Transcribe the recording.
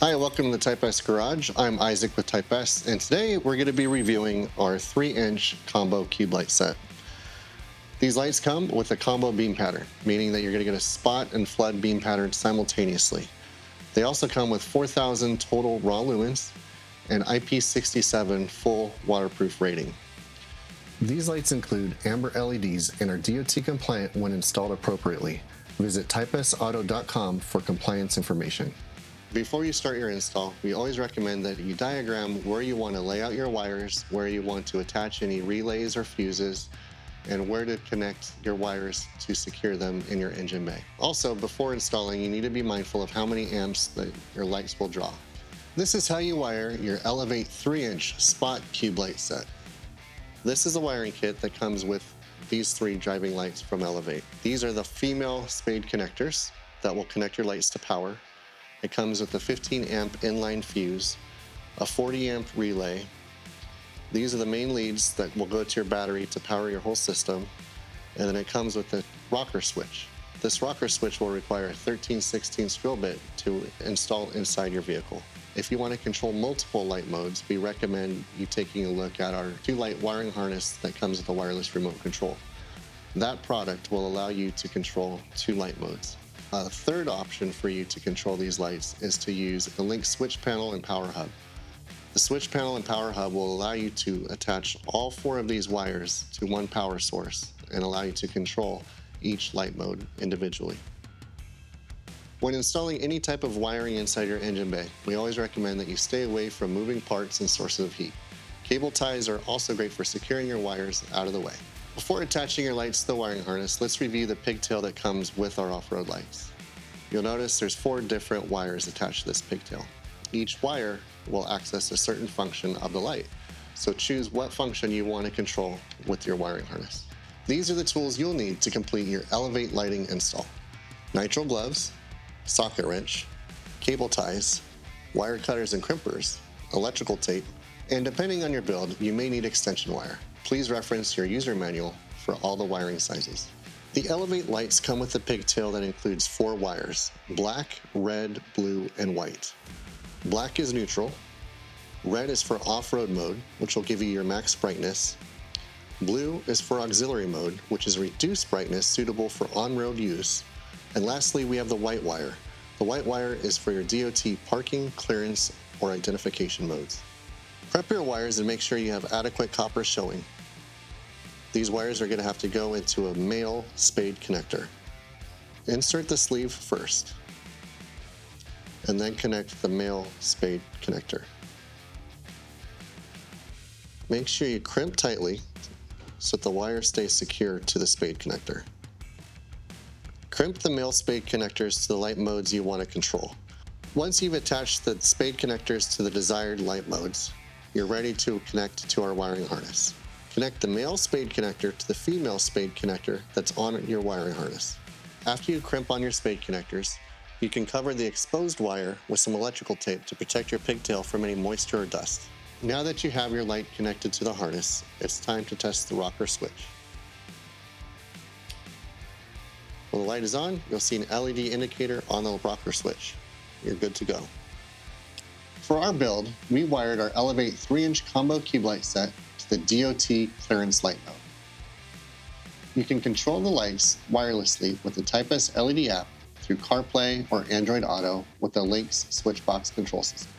Hi, welcome to the Type S Garage. I'm Isaac with Type S, and today we're going to be reviewing our 3-inch combo cube light set. These lights come with a combo beam pattern, meaning that you're going to get a spot and flood beam pattern simultaneously. They also come with 4,000 total raw lumens and IP67 full waterproof rating. These lights include amber LEDs and are DOT compliant when installed appropriately. Visit typesauto.com for compliance information. Before you start your install, we always recommend that you diagram where you want to lay out your wires, where you want to attach any relays or fuses, and where to connect your wires to secure them in your engine bay. Also, before installing, you need to be mindful of how many amps that your lights will draw. This is how you wire your Elevate 3-inch spot cube light set. This is a wiring kit that comes with these 3 driving lights from Elevate. These are the female spade connectors that will connect your lights to power. It comes with a 15 amp inline fuse, a 40 amp relay. These are the main leads that will go to your battery to power your whole system. And then it comes with a rocker switch. This rocker switch will require a 13/16 drill bit to install inside your vehicle. If you want to control multiple light modes, we recommend you taking a look at our 2-light wiring harness that comes with a wireless remote control. That product will allow you to control 2 light modes. A third option for you to control these lights is to use a link switch panel and power hub. The switch panel and power hub will allow you to attach all 4 of these wires to one power source and allow you to control each light mode individually. When installing any type of wiring inside your engine bay, we always recommend that you stay away from moving parts and sources of heat. Cable ties are also great for securing your wires out of the way. Before attaching your lights to the wiring harness, let's review the pigtail that comes with our off-road lights. You'll notice there's 4 different wires attached to this pigtail. Each wire will access a certain function of the light, so choose what function you want to control with your wiring harness. These are the tools you'll need to complete your Elevate lighting install: nitrile gloves, socket wrench, cable ties, wire cutters and crimpers, electrical tape, and depending on your build, you may need extension wire. Please reference your user manual for all the wiring sizes. The Elevate lights come with a pigtail that includes 4 wires: black, red, blue, and white. Black is neutral, red is for off-road mode, which will give you your max brightness. Blue is for auxiliary mode, which is reduced brightness suitable for on-road use. And lastly, we have the white wire. The white wire is for your DOT parking, clearance, or identification modes. Prep your wires and make sure you have adequate copper showing. These wires are going to have to go into a male spade connector. Insert the sleeve first, and then connect the male spade connector. Make sure you crimp tightly so that the wire stays secure to the spade connector. Crimp the male spade connectors to the light modes you want to control. Once you've attached the spade connectors to the desired light modes, you're ready to connect to our wiring harness. Connect the male spade connector to the female spade connector that's on your wiring harness. After you crimp on your spade connectors, you can cover the exposed wire with some electrical tape to protect your pigtail from any moisture or dust. Now that you have your light connected to the harness, it's time to test the rocker switch. When the light is on, you'll see an LED indicator on the rocker switch. You're good to go. For our build, we wired our Elevate 3-inch combo cube light set to the DOT clearance light mode. You can control the lights wirelessly with the Type S LED app through CarPlay or Android Auto with the Lynx switchbox control system.